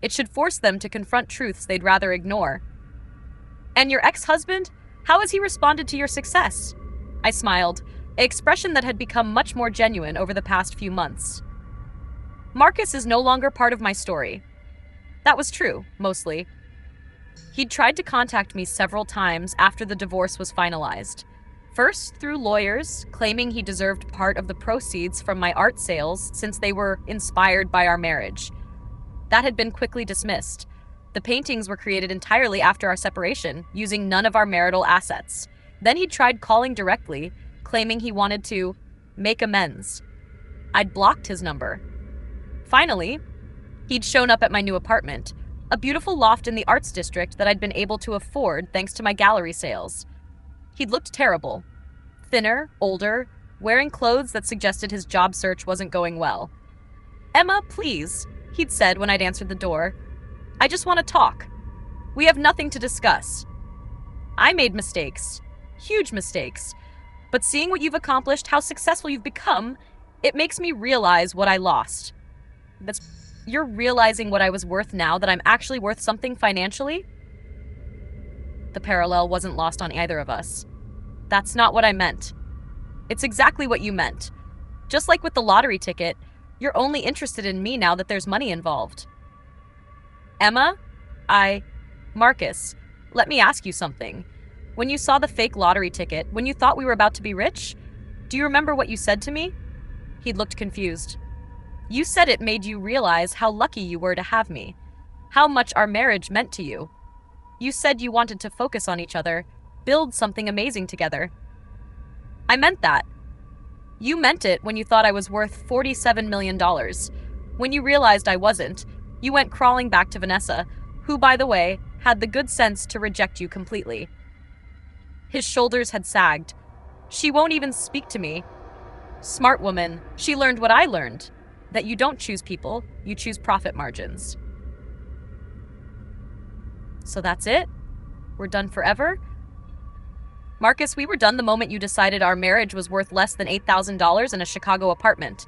It should force them to confront truths they'd rather ignore. And your ex-husband? How has he responded to your success? I smiled, an expression that had become much more genuine over the past few months. Marcus is no longer part of my story. That was true, mostly. He'd tried to contact me several times after the divorce was finalized. First, through lawyers, claiming he deserved part of the proceeds from my art sales since they were inspired by our marriage. That had been quickly dismissed. The paintings were created entirely after our separation, using none of our marital assets. Then he tried calling directly, claiming he wanted to make amends. I'd blocked his number. Finally, he'd shown up at my new apartment, a beautiful loft in the arts district that I'd been able to afford thanks to my gallery sales. He'd looked terrible. Thinner, older, wearing clothes that suggested his job search wasn't going well. "Emma, please," he'd said when I'd answered the door. "I just want to talk. We have nothing to discuss. I made mistakes. Huge mistakes. But seeing what you've accomplished, how successful you've become, it makes me realize what I lost." You're realizing what I was worth now, that I'm actually worth something financially? The parallel wasn't lost on either of us. That's not what I meant. It's exactly what you meant. Just like with the lottery ticket, you're only interested in me now that there's money involved. Emma? Marcus, let me ask you something. When you saw the fake lottery ticket, when you thought we were about to be rich, do you remember what you said to me? He'd looked confused. You said it made you realize how lucky you were to have me, how much our marriage meant to you. You said you wanted to focus on each other, build something amazing together. I meant that. You meant it when you thought I was worth $47 million. When you realized I wasn't, you went crawling back to Vanessa, who, by the way, had the good sense to reject you completely. His shoulders had sagged. She won't even speak to me. Smart woman, she learned what I learned, that you don't choose people, you choose profit margins. So that's it? We're done forever? Marcus, we were done the moment you decided our marriage was worth less than $8,000 in a Chicago apartment.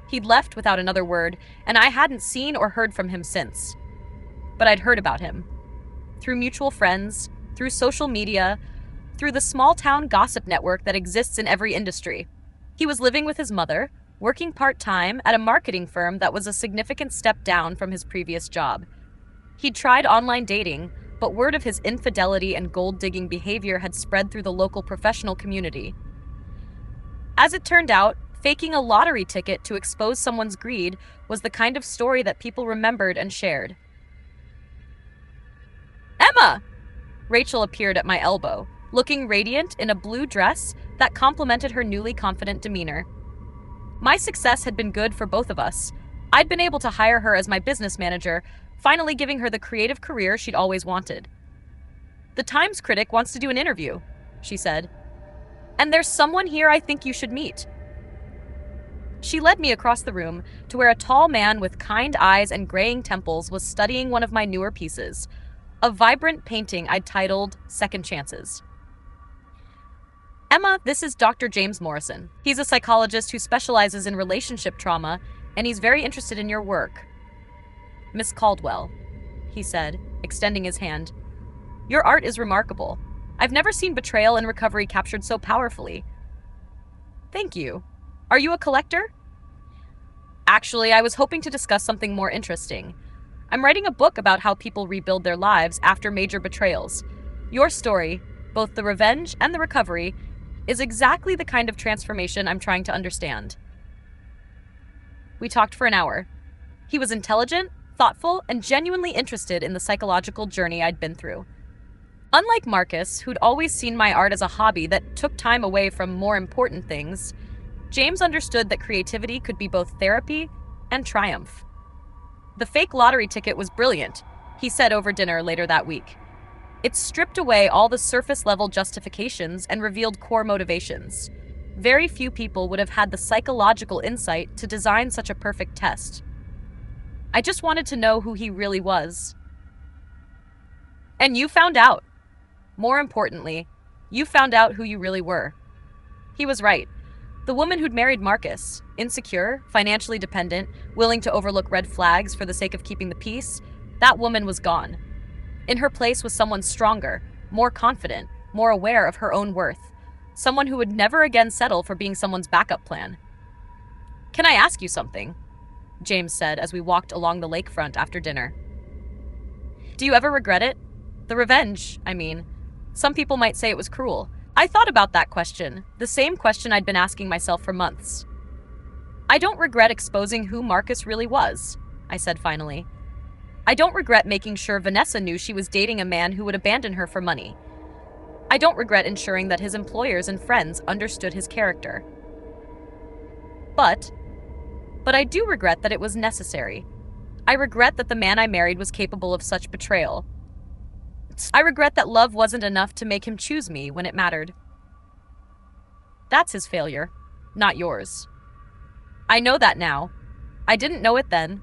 He'd left without another word, and I hadn't seen or heard from him since. But I'd heard about him. Through mutual friends, through social media, through the small-town gossip network that exists in every industry. He was living with his mother, working part-time at a marketing firm that was a significant step down from his previous job. He'd tried online dating, but word of his infidelity and gold-digging behavior had spread through the local professional community. As it turned out, faking a lottery ticket to expose someone's greed was the kind of story that people remembered and shared. Emma! Rachel appeared at my elbow, looking radiant in a blue dress that complemented her newly confident demeanor. My success had been good for both of us. I'd been able to hire her as my business manager, finally giving her the creative career she'd always wanted. The Times critic wants to do an interview, she said. And there's someone here I think you should meet. She led me across the room to where a tall man with kind eyes and graying temples was studying one of my newer pieces, a vibrant painting I'd titled Second Chances. Emma, this is Dr. James Morrison. He's a psychologist who specializes in relationship trauma, and he's very interested in your work. Miss Caldwell, he said, extending his hand. Your art is remarkable. I've never seen betrayal and recovery captured so powerfully. Thank you. Are you a collector? Actually, I was hoping to discuss something more interesting. I'm writing a book about how people rebuild their lives after major betrayals. Your story, both the revenge and the recovery, is exactly the kind of transformation I'm trying to understand. We talked for an hour. He was intelligent, thoughtful, and genuinely interested in the psychological journey I'd been through. Unlike Marcus, who'd always seen my art as a hobby that took time away from more important things, James understood that creativity could be both therapy and triumph. The fake lottery ticket was brilliant, he said over dinner later that week. It stripped away all the surface-level justifications and revealed core motivations. Very few people would have had the psychological insight to design such a perfect test. I just wanted to know who he really was. And you found out. More importantly, you found out who you really were. He was right. The woman who'd married Marcus, insecure, financially dependent, willing to overlook red flags for the sake of keeping the peace, that woman was gone. In her place was someone stronger, more confident, more aware of her own worth. Someone who would never again settle for being someone's backup plan. "Can I ask you something?" James said as we walked along the lakefront after dinner. "Do you ever regret it? The revenge, I mean. Some people might say it was cruel. I thought about that question, the same question I'd been asking myself for months. I don't regret exposing who Marcus really was," I said finally. "I don't regret making sure Vanessa knew she was dating a man who would abandon her for money. I don't regret ensuring that his employers and friends understood his character. But I do regret that it was necessary. I regret that the man I married was capable of such betrayal. I regret that love wasn't enough to make him choose me when it mattered. That's his failure, not yours. I know that now. I didn't know it then.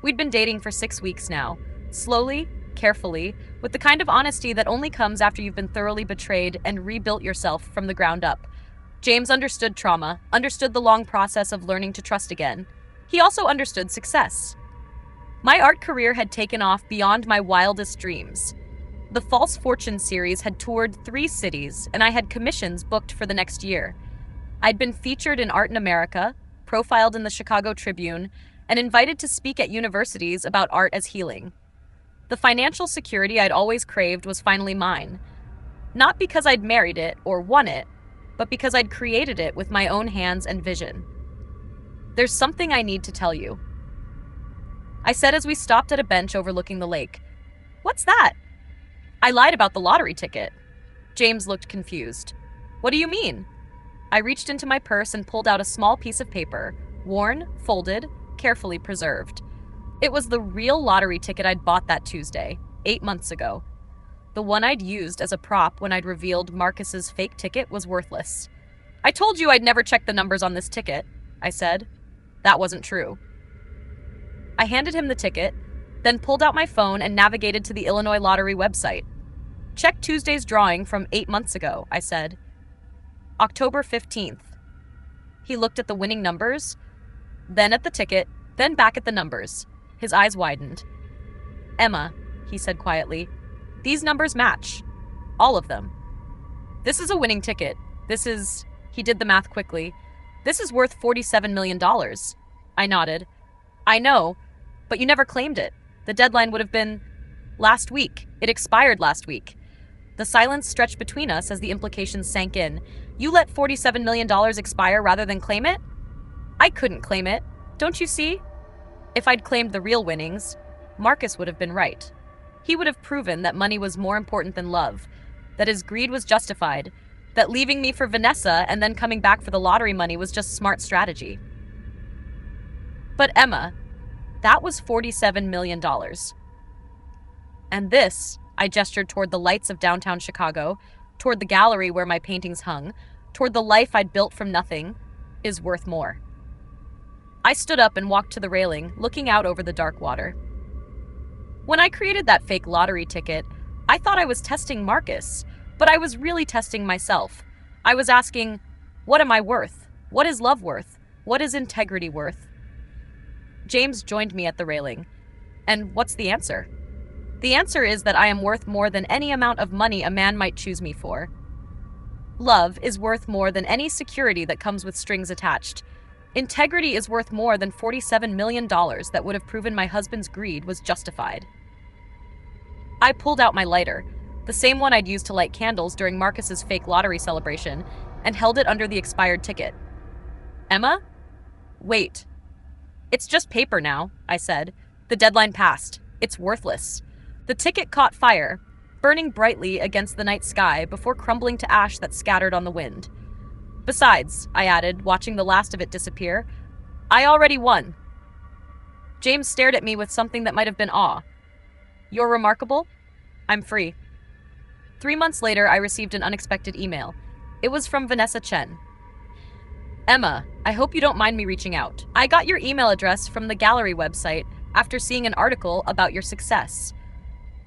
We'd been dating for 6 weeks now, slowly, carefully, with the kind of honesty that only comes after you've been thoroughly betrayed and rebuilt yourself from the ground up. James understood trauma, understood the long process of learning to trust again. He also understood success. My art career had taken off beyond my wildest dreams. The False Fortune series had toured 3 cities, and I had commissions booked for the next year. I'd been featured in Art in America, profiled in the Chicago Tribune, and invited to speak at universities about art as healing. The financial security I'd always craved was finally mine. Not because I'd married it or won it, but because I'd created it with my own hands and vision. "There's something I need to tell you," I said as we stopped at a bench overlooking the lake. "What's that?" "I lied about the lottery ticket." James looked confused. "What do you mean?" I reached into my purse and pulled out a small piece of paper, worn, folded, carefully preserved. It was the real lottery ticket I'd bought that Tuesday, 8 months ago. The one I'd used as a prop when I'd revealed Marcus's fake ticket was worthless. "I told you I'd never check the numbers on this ticket," I said. That wasn't true. I handed him the ticket, then pulled out my phone and navigated to the Illinois Lottery website. "Check Tuesday's drawing from 8 months ago," I said. "October 15th. He looked at the winning numbers, then at the ticket, then back at the numbers. His eyes widened. "Emma," he said quietly, "these numbers match. All of them. This is a winning ticket. This is," he did the math quickly, "this is worth $47 million. I nodded. "I know, but you never claimed it. The deadline would have been last week. It expired last week." The silence stretched between us as the implications sank in. "You let $47 million expire rather than claim it?" "I couldn't claim it. Don't you see? If I'd claimed the real winnings, Marcus would have been right. He would have proven that money was more important than love, that his greed was justified, that leaving me for Vanessa and then coming back for the lottery money was just smart strategy." "But Emma, that was $47 million. And this," I gestured toward the lights of downtown Chicago, toward the gallery where my paintings hung, toward the life I'd built from nothing, "is worth more." I stood up and walked to the railing, looking out over the dark water. When I created that fake lottery ticket, I thought I was testing Marcus, but I was really testing myself. I was asking, what am I worth? What is love worth? What is integrity worth? James joined me at the railing. "And what's the answer?" "The answer is that I am worth more than any amount of money a man might choose me for. Love is worth more than any security that comes with strings attached. Integrity is worth more than $47 million that would have proven my husband's greed was justified. I pulled out my lighter, the same one I'd used to light candles during Marcus's fake lottery celebration, and held it under the expired ticket. Emma? Wait. It's just paper now, I said. The deadline passed. It's worthless. The ticket caught fire, burning brightly against the night sky before crumbling to ash that scattered on the wind. Besides, I added, watching the last of it disappear, I already won. James stared at me with something that might have been awe. You're remarkable? I'm free. 3 months later, I received an unexpected email. It was from Vanessa Chen. Emma, I hope you don't mind me reaching out. I got your email address from the gallery website after seeing an article about your success.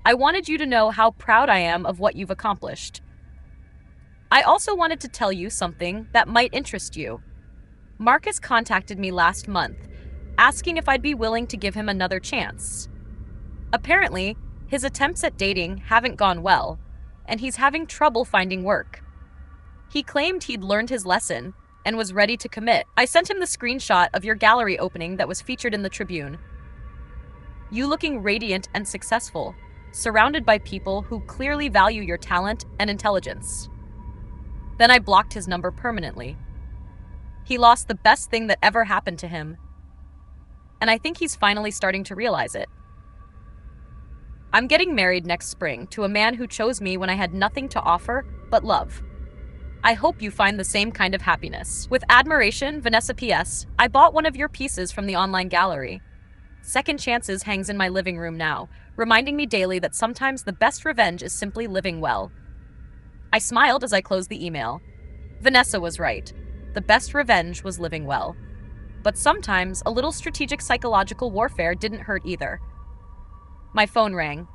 I wanted you to know how proud I am of what you've accomplished. I also wanted to tell you something that might interest you. Marcus contacted me last month, asking if I'd be willing to give him another chance. Apparently, his attempts at dating haven't gone well, and he's having trouble finding work. He claimed he'd learned his lesson and was ready to commit. I sent him the screenshot of your gallery opening that was featured in the Tribune. You looking radiant and successful, surrounded by people who clearly value your talent and intelligence. Then I blocked his number permanently. He lost the best thing that ever happened to him. And I think he's finally starting to realize it. I'm getting married next spring to a man who chose me when I had nothing to offer but love. I hope you find the same kind of happiness. With admiration, Vanessa P.S. I bought one of your pieces from the online gallery. Second Chances hangs in my living room now, reminding me daily that sometimes the best revenge is simply living well. I smiled as I closed the email. Vanessa was right. The best revenge was living well. But sometimes a little strategic psychological warfare didn't hurt either. My phone rang.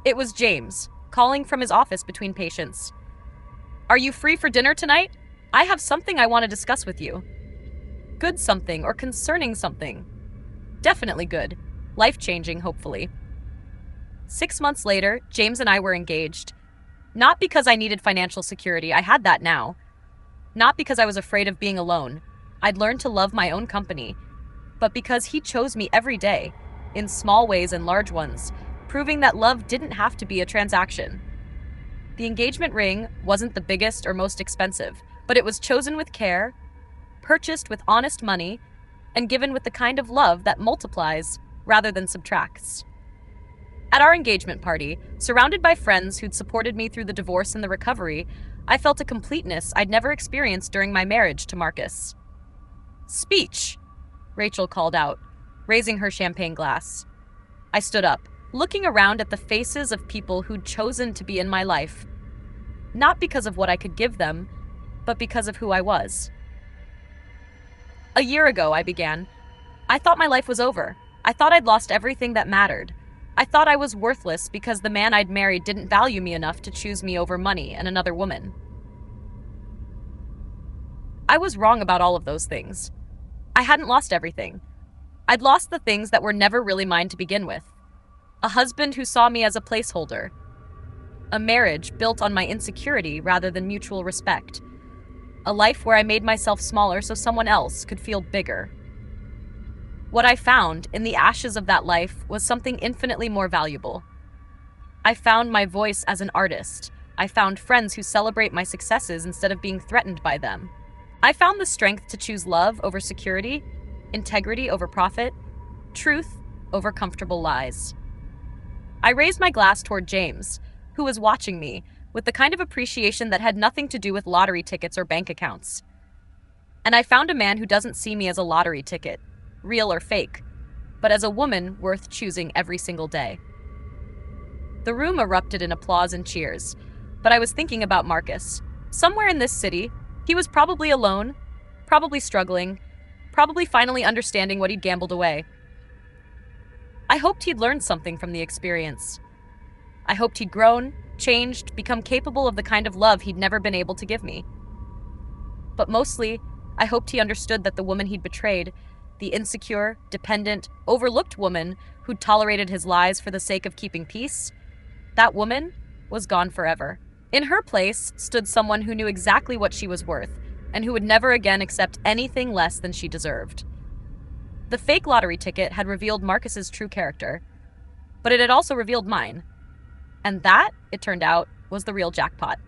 It was James, calling from his office between patients. Are you free for dinner tonight? I have something I want to discuss with you. Good something or concerning something. Definitely good. Life-changing, hopefully. 6 months later, James and I were engaged. Not because I needed financial security, I had that now. Not because I was afraid of being alone. I'd learned to love my own company. But because he chose me every day, in small ways and large ones, proving that love didn't have to be a transaction. The engagement ring wasn't the biggest or most expensive, but it was chosen with care, purchased with honest money, and given with the kind of love that multiplies rather than subtracts. At our engagement party, surrounded by friends who'd supported me through the divorce and the recovery, I felt a completeness I'd never experienced during my marriage to Marcus. Speech, Rachel called out, raising her champagne glass. I stood up, looking around at the faces of people who'd chosen to be in my life, not because of what I could give them, but because of who I was. A year ago, I began. I thought my life was over. I thought I'd lost everything that mattered. I thought I was worthless because the man I'd married didn't value me enough to choose me over money and another woman. I was wrong about all of those things. I hadn't lost everything. I'd lost the things that were never really mine to begin with. A husband who saw me as a placeholder. A marriage built on my insecurity rather than mutual respect. A life where I made myself smaller so someone else could feel bigger. What I found in the ashes of that life was something infinitely more valuable. I found my voice as an artist. I found friends who celebrate my successes instead of being threatened by them. I found the strength to choose love over security, integrity over profit, truth over comfortable lies. I raised my glass toward James, who was watching me, with the kind of appreciation that had nothing to do with lottery tickets or bank accounts. And I found a man who doesn't see me as a lottery ticket, real or fake, but as a woman worth choosing every single day. The room erupted in applause and cheers, but I was thinking about Marcus. Somewhere in this city, he was probably alone, probably struggling, probably finally understanding what he'd gambled away. I hoped he'd learned something from the experience. I hoped he'd grown, changed, become capable of the kind of love he'd never been able to give me. But mostly, I hoped he understood that the woman he'd betrayed, the insecure, dependent, overlooked woman who'd tolerated his lies for the sake of keeping peace, that woman was gone forever. In her place stood someone who knew exactly what she was worth, and who would never again accept anything less than she deserved. The fake lottery ticket had revealed Marcus's true character, but it had also revealed mine. And that, it turned out, was the real jackpot.